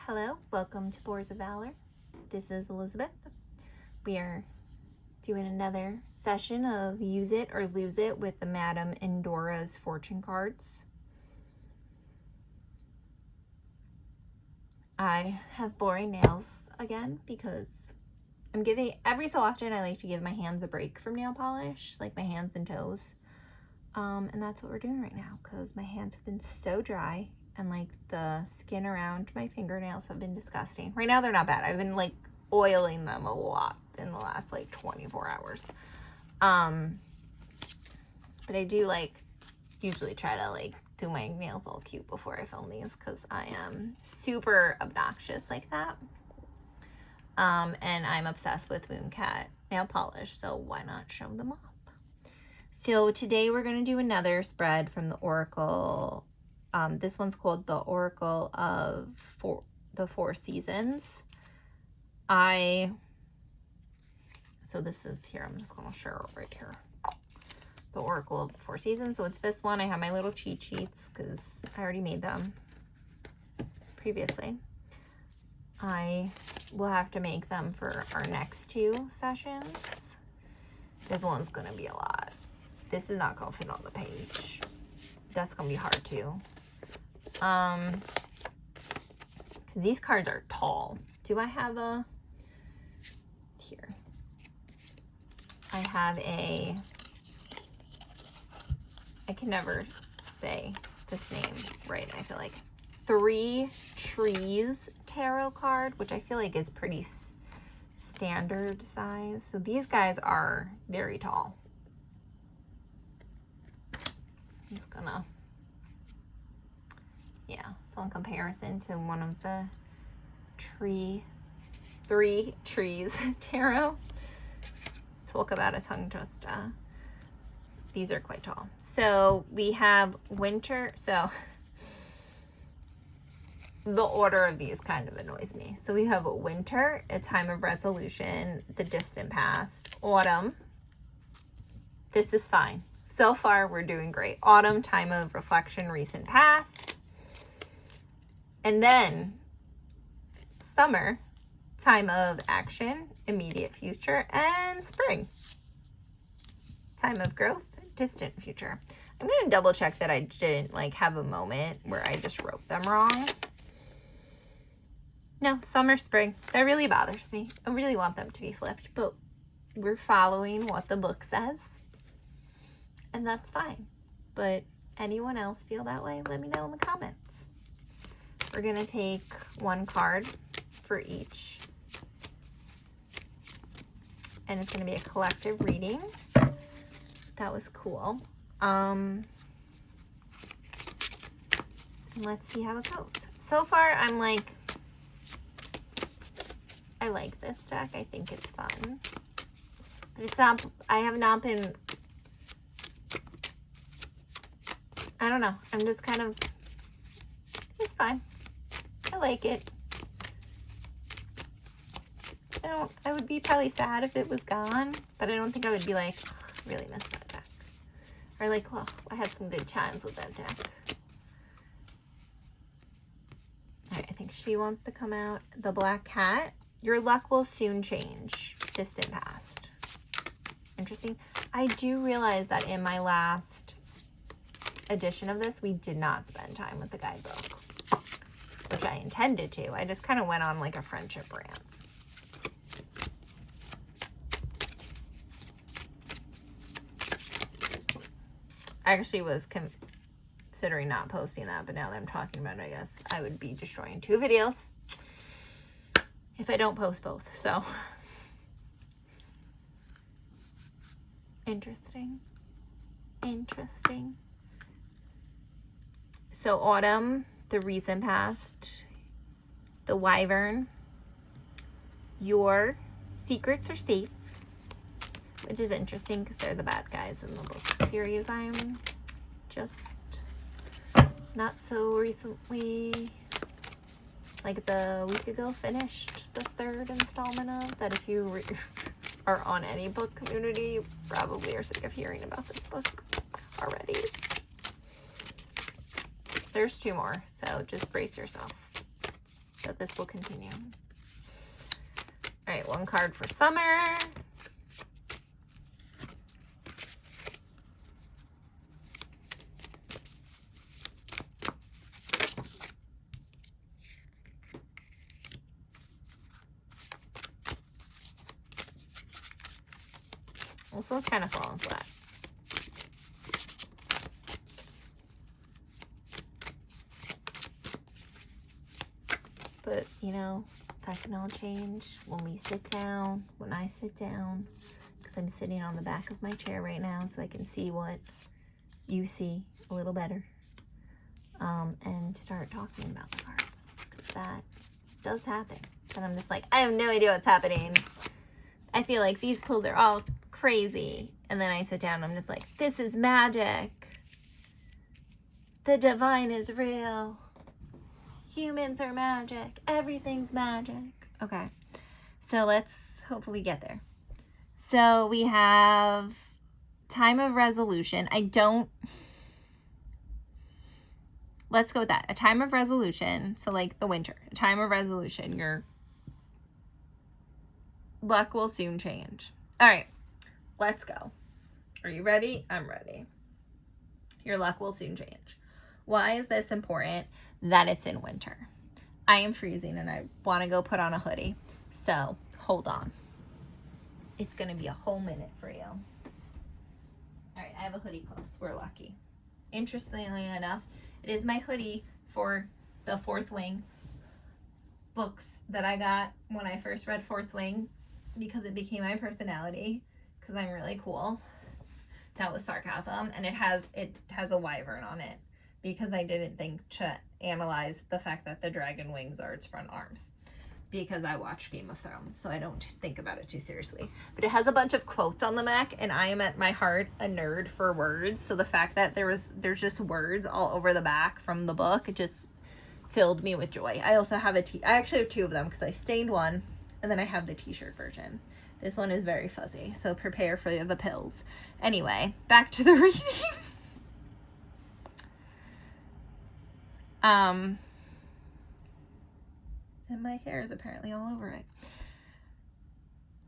Hello, welcome to Boars of Valor. This is Elizabeth. We are doing another session of Use It or Lose It with the Madame Endora's fortune cards. I have boring nails again because I'm giving, every so often I like to give my hands a break from nail polish, like my hands and toes. And that's what we're doing right now because my hands have been so dry. And like the skin around my fingernails have been disgusting. Right now they're not bad. I've been like oiling them a lot in the last like 24 hours. But I do like usually try to like do my nails all cute before I film these because I am super obnoxious like that. And I'm obsessed with Mooncat nail polish, so why not show them off? So today we're going to do another spread from the Oracle. This one's called the Oracle of the Four Seasons. So this is here. I'm just going to share it right here. The Oracle of the Four Seasons. So it's this one. I have my little cheat sheets because I already made them previously. I will have to make them for our next two sessions. This one's going to be a lot. This is not going to fit on the page. That's going to be hard too. These cards are tall. Do I have a, here. I have a, I can never say this name right, I feel like. 3 Trees tarot card, which I feel like is pretty standard size. So these guys are very tall. I'm just gonna, yeah, so in comparison to one of the 3 Trees tarot, talk about a tongue twister. These are quite tall. So we have winter. So the order of these kind of annoys me. So we have winter, a time of resolution, the distant past, autumn. This is fine. So far, we're doing great. Autumn, time of reflection, recent past. And then summer, time of action, immediate future, and spring, time of growth, distant future. I'm going to double check that I didn't like have a moment where I just wrote them wrong. No, summer, spring. That really bothers me. I really want them to be flipped, but we're following what the book says. And that's fine. But anyone else feel that way? Let me know in the comments. We're going to take one card for each. And it's going to be a collective reading. That was cool. And let's see how it goes. So far, I'm like, I like this deck. I think it's fun. But it's not, I have not been, I don't know. I'm just kind of, it's fine. I like it. I would be probably sad if it was gone, but I don't think I would be like, oh, I really miss that deck. Or like, well, I had some good times with that deck. All right, I think she wants to come out. The Black Cat. Your luck will soon change. Distant past. Interesting. I do realize that in my last edition of this, we did not spend time with the guidebook, which I intended to. I just kind of went on like a friendship rant. I actually was considering not posting that, but now that I'm talking about it, I guess I would be destroying 2 videos if I don't post both. So interesting. So autumn, the recent past, the Wyvern, your secrets are safe, which is interesting because they're the bad guys in the book series I'm just not so recently, like the week ago, finished the 3rd installment of. That if you are on any book community, you probably are sick of hearing about this book already. There's 2 more, so just brace yourself. The that this will continue. All right, one card for summer. This one's kind of falling flat. But, you know, that can all change when we sit down, when I sit down, because I'm sitting on the back of my chair right now so I can see what you see a little better, and start talking about the cards. That does happen. And I'm just like, I have no idea what's happening. I feel like these pulls are all crazy. And then I sit down and I'm just like, this is magic. The divine is real. Humans are magic. Everything's magic. Okay. So let's hopefully get there. So we have time of resolution. Let's go with that. A time of resolution. So like the winter. A time of resolution. Your luck will soon change. All right. Let's go. Are you ready? I'm ready. Your luck will soon change. Why is this important? That it's in winter. I am freezing and I want to go put on a hoodie. So hold on. It's going to be a whole minute for you. All right, I have a hoodie close. We're lucky. Interestingly enough, it is my hoodie for the Fourth Wing books that I got when I first read Fourth Wing, because it became my personality, because I'm really cool. That was sarcasm. And it has a wyvern on it, because I didn't think to analyze the fact that the dragon wings are its front arms, because I watch Game of Thrones, so I don't think about it too seriously. But it has a bunch of quotes on the back, and I am at my heart a nerd for words, so the fact that there's just words all over the back from the book, it just filled me with joy. I also have I actually have two of them, because I stained one, and then I have the t-shirt version. This one is very fuzzy, so prepare for the pills. Anyway, back to the reading. And my hair is apparently all over it.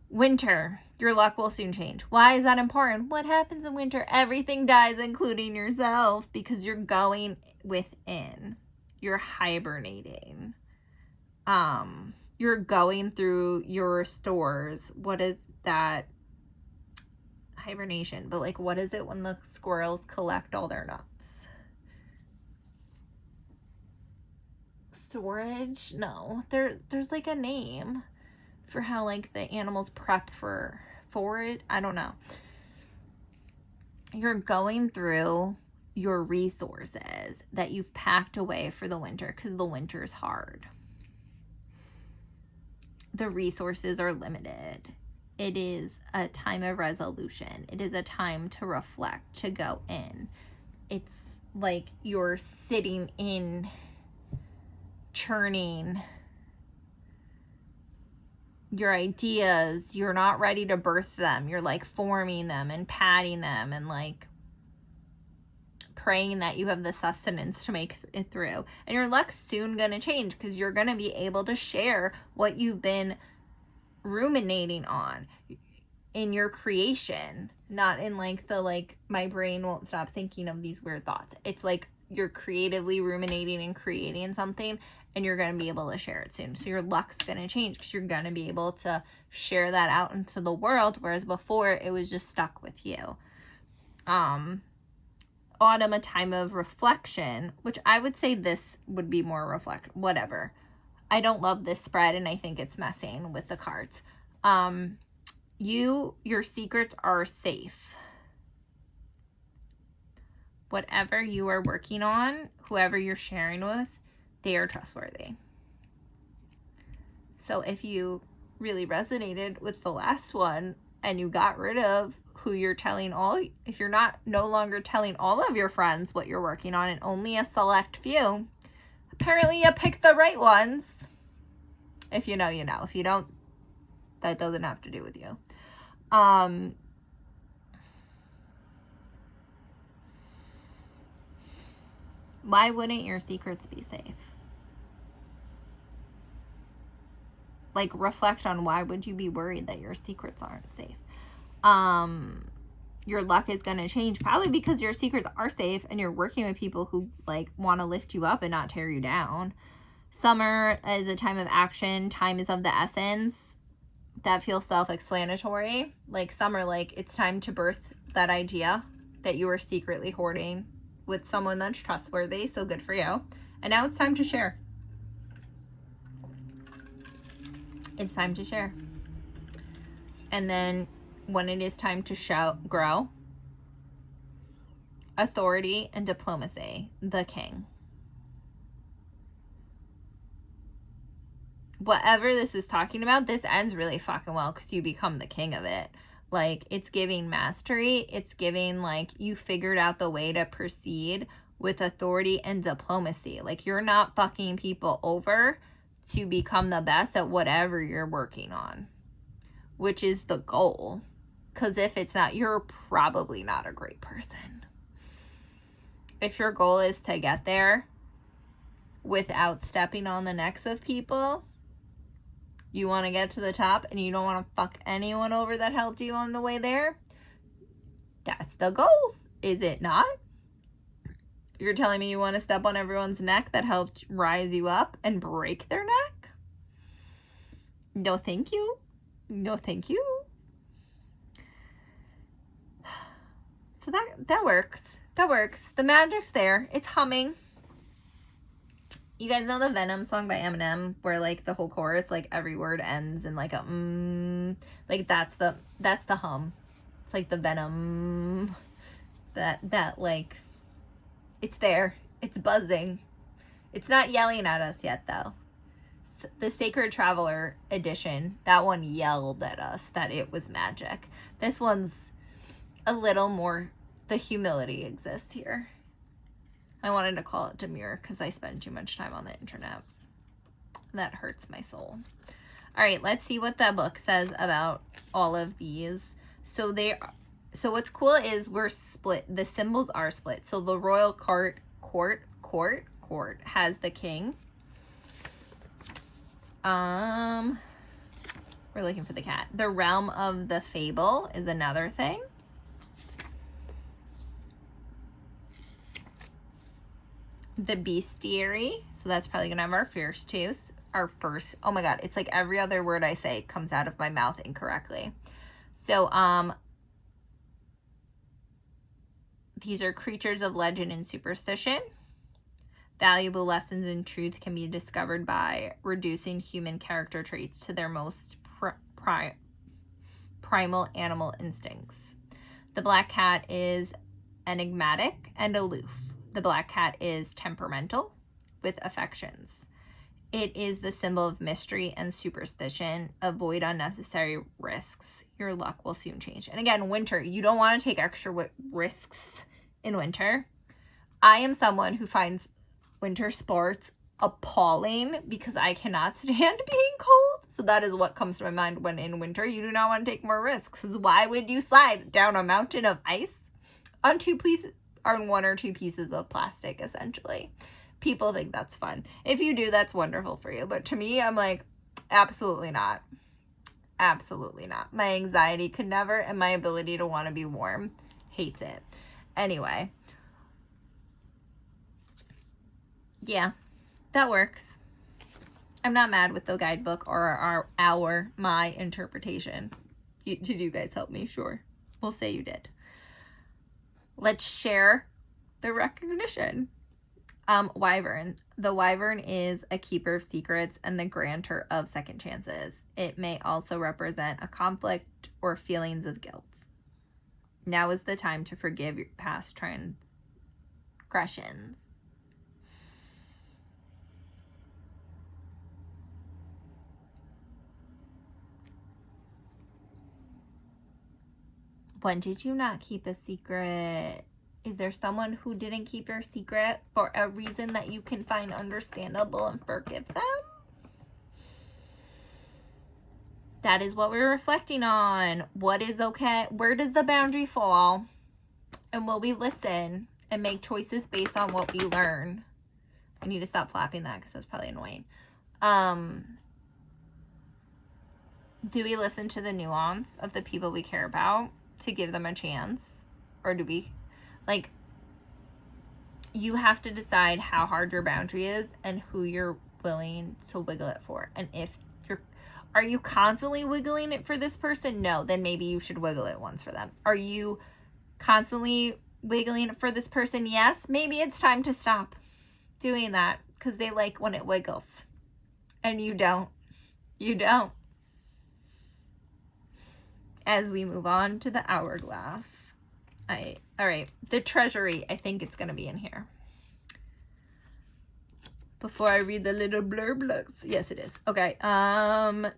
Winter. Your luck will soon change. Why is that important? What happens in winter? Everything dies, including yourself, because you're going within. You're hibernating. You're going through your stores. What is that? Hibernation. But like, what is it when the squirrels collect all their nuts? Storage? No, there's like a name for how like the animals prep for it. I don't know. You're going through your resources that you've packed away for the winter, because the winter is hard. The resources are limited. It is a time of resolution. It is a time to reflect, to go in. It's like you're sitting in, churning your ideas. You're not ready to birth them. You're like forming them and patting them and like praying that you have the sustenance to make it through. And your luck's soon gonna change, because you're gonna be able to share what you've been ruminating on in your creation, not in like the like my brain won't stop thinking of these weird thoughts. It's like you're creatively ruminating and creating something, and you're going to be able to share it soon. So your luck's going to change, because you're going to be able to share that out into the world, whereas before it was just stuck with you. Autumn, a time of reflection, which I would say this would be more whatever. I don't love this spread, and I think it's messing with the cards. Your secrets are safe. Whatever you are working on, whoever you're sharing with, they are trustworthy. So if you really resonated with the last one and you got rid of who you're telling if you're no longer telling all of your friends what you're working on and only a select few, apparently you picked the right ones. If you know, you know. If you don't, that doesn't have to do with you. Why wouldn't your secrets be safe? like, reflect on why would you be worried that your secrets aren't safe. Your luck is going to change probably because your secrets are safe and you're working with people who, like, want to lift you up and not tear you down. Summer is a time of action. Time is of the essence. That feels self-explanatory. Like, summer, like, it's time to birth that idea that you were secretly hoarding with someone that's trustworthy, so good for you. And now it's time to share. It's time to share. And then when it is time to grow, authority and diplomacy, the king. Whatever this is talking about, this ends really fucking well because you become the king of it. Like, it's giving mastery. It's giving, like, you figured out the way to proceed with authority and diplomacy. Like, you're not fucking people over to become the best at whatever you're working on, which is the goal. Because if it's not, you're probably not a great person. If your goal is to get there without stepping on the necks of people, you want to get to the top and you don't want to fuck anyone over that helped you on the way there, that's the goals, is it not? You're telling me you want to step on everyone's neck that helped rise you up and break their neck? No, thank you. No, thank you. So that works. That works. The magic's there. It's humming. You guys know the Venom song by Eminem where, like, the whole chorus, like, every word ends in, like, a like, that's the hum. It's like the Venom that like, it's there. It's buzzing. It's not yelling at us yet, though. The Sacred Traveler edition, that one yelled at us that it was magic. This one's a little more, the humility exists here. I wanted to call it demure because I spend too much time on the internet. That hurts my soul. All right, let's see what the book says about all of these. So what's cool is we're split. The symbols are split. So the royal court has the king. We're looking for the cat. The realm of the fable is another thing. The bestiary, so that's probably gonna have our first too. Our first, oh my god, it's like every other word I say comes out of my mouth incorrectly. So these are creatures of legend and superstition. Valuable lessons in truth can be discovered by reducing human character traits to their most primal animal instincts. The black cat is enigmatic and aloof. The black cat is temperamental with affections. It is the symbol of mystery and superstition. Avoid unnecessary risks. Your luck will soon change. And again, winter. You don't want to take extra risks in winter. I am someone who finds winter sports appalling because I cannot stand being cold. So that is what comes to my mind when in winter you do not want to take more risks. Why would you slide down a mountain of ice on one or two pieces of plastic, essentially? People think that's fun. If you do, that's wonderful for you. But to me, I'm like, absolutely not. Absolutely not. My anxiety could never, and my ability to want to be warm hates it. Anyway. Yeah, that works. I'm not mad with the guidebook or my interpretation. Did you guys help me? Sure. We'll say you did. Let's share the recognition. Wyvern. The wyvern is a keeper of secrets and the grantor of second chances. It may also represent a conflict or feelings of guilt. Now is the time to forgive your past transgressions. When did you not keep a secret? Is there someone who didn't keep your secret for a reason that you can find understandable and forgive them? That is what we're reflecting on. What is okay? Where does the boundary fall? And will we listen and make choices based on what we learn? I need to stop flapping that because that's probably annoying. Do we listen to the nuance of the people we care about to give them a chance? Or do we, like, you have to decide how hard your boundary is and who you're willing to wiggle it for. And if are you constantly wiggling it for this person? No, then maybe you should wiggle it once for them. Are you constantly wiggling it for this person? Yes, maybe it's time to stop doing that because they like when it wiggles. And you don't. You don't. As we move on to the hourglass. All right, the treasury, I think it's going to be in here. Before I read the little blurb looks. Yes, it is. Okay.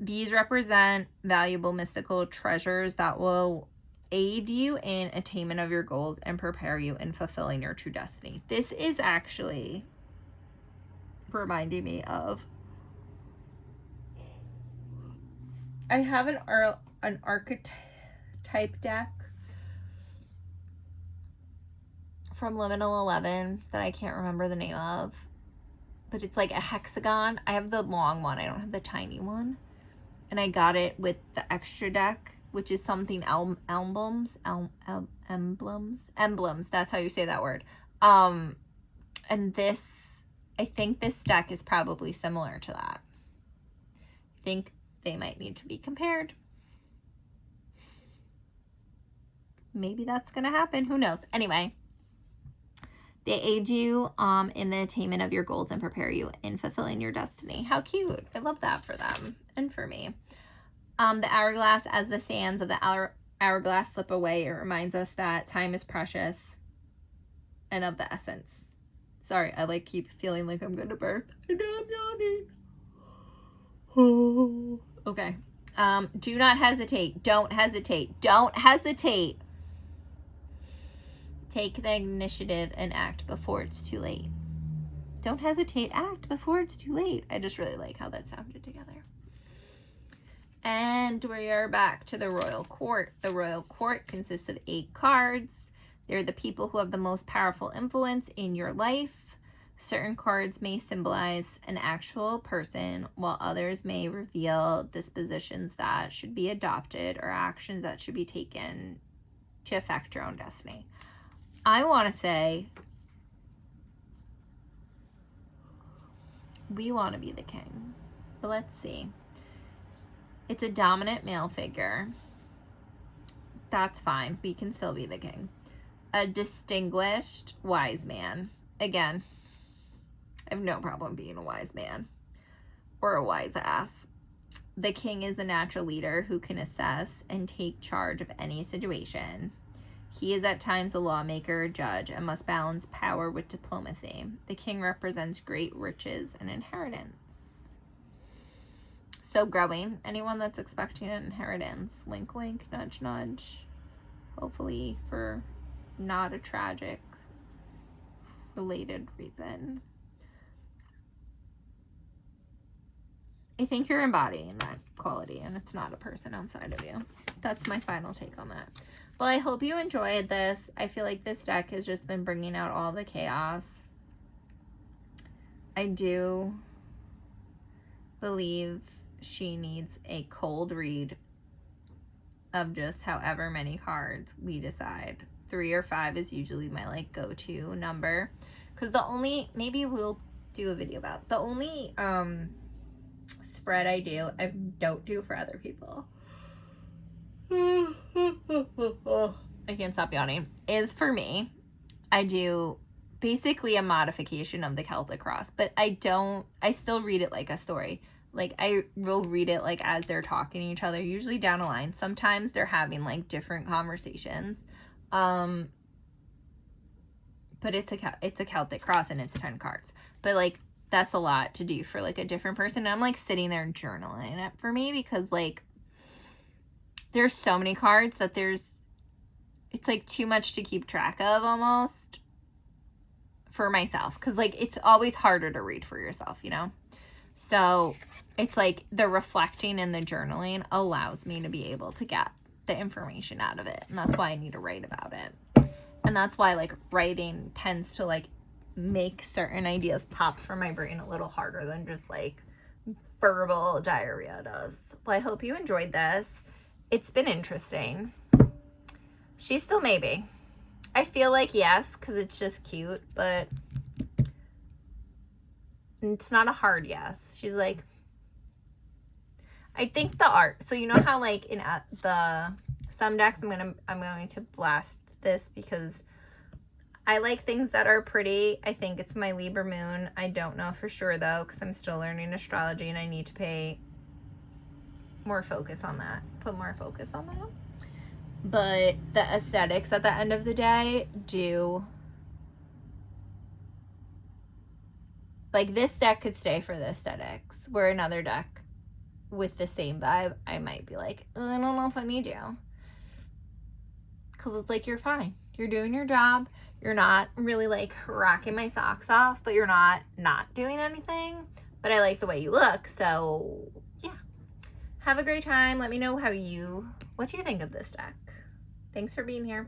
These represent valuable mystical treasures that will aid you in attainment of your goals and prepare you in fulfilling your true destiny. This is actually reminding me of, I have an archetype deck from Liminal 11 that I can't remember the name of, but it's like a hexagon. I have the long one. I don't have the tiny one. And I got it with the extra deck, which is something emblems. That's how you say that word. And this, I think this deck is probably similar to that. I think they might need to be compared. Maybe that's going to happen. Who knows? Anyway. They aid you in the attainment of your goals and prepare you in fulfilling your destiny. How cute. I love that for them and for me. The hourglass, as the sands of the hourglass slip away, it reminds us that time is precious and of the essence. Sorry, I keep feeling like I'm going to burp. I know I'm yawning. Okay. Do not hesitate. Don't hesitate. Don't hesitate. Take the initiative and act before it's too late. Don't hesitate, act before it's too late. I just really like how that sounded together. And we are back to the Royal Court. The Royal Court consists of 8 cards. They're the people who have the most powerful influence in your life. Certain cards may symbolize an actual person, while others may reveal dispositions that should be adopted or actions that should be taken to affect your own destiny. I want to say we want to be the king, but let's see. It's a dominant male figure. That's fine. We can still be the king. A distinguished wise man. Again, I have no problem being a wise man or a wise ass. The king is a natural leader who can assess and take charge of any situation. He is at times a lawmaker, judge, and must balance power with diplomacy. The king represents great riches and inheritance. So growing. Anyone that's expecting an inheritance. Wink, wink, nudge, nudge. Hopefully for not a tragic related reason. I think you're embodying that quality, and it's not a person outside of you. That's my final take on that. Well, I hope you enjoyed this. I feel like this deck has just been bringing out all the chaos. I do believe she needs a cold read of just however many cards we decide. 3 or 5 is usually my go-to number. Because maybe we'll do a video about, the only spread I don't do for other people. I can't stop yawning. Is for me. I do basically a modification of the Celtic Cross, but I still read it like a story. I will read it as they're talking to each other, usually down a line. Sometimes they're having different conversations. But it's a Celtic Cross and it's 10 cards. But that's a lot to do for a different person. And I'm sitting there journaling it for me because there's so many cards that it's too much to keep track of almost for myself. Cause it's always harder to read for yourself, So it's the reflecting and the journaling allows me to be able to get the information out of it. And that's why I need to write about it. And that's why writing tends to make certain ideas pop from my brain a little harder than just verbal diarrhea does. Well, I hope you enjoyed this. It's been interesting. She's still maybe. I feel like yes, because it's just cute, but it's not a hard yes. She's like, I think the art. So you know how like in the some decks, I'm going to blast this because I like things that are pretty. I think it's my Libra moon. I don't know for sure though, because I'm still learning astrology and I need to pay more focus on that. Put more focus on that. But the aesthetics at the end of the day do, like this deck could stay for the aesthetics, where another deck with the same vibe, I might be like, I don't know if I need you. Because it's like, you're fine. You're doing your job. You're not really like rocking my socks off, but you're not doing anything. But I like the way you look. So yeah, have a great time. Let me know what you think of this deck. Thanks for being here.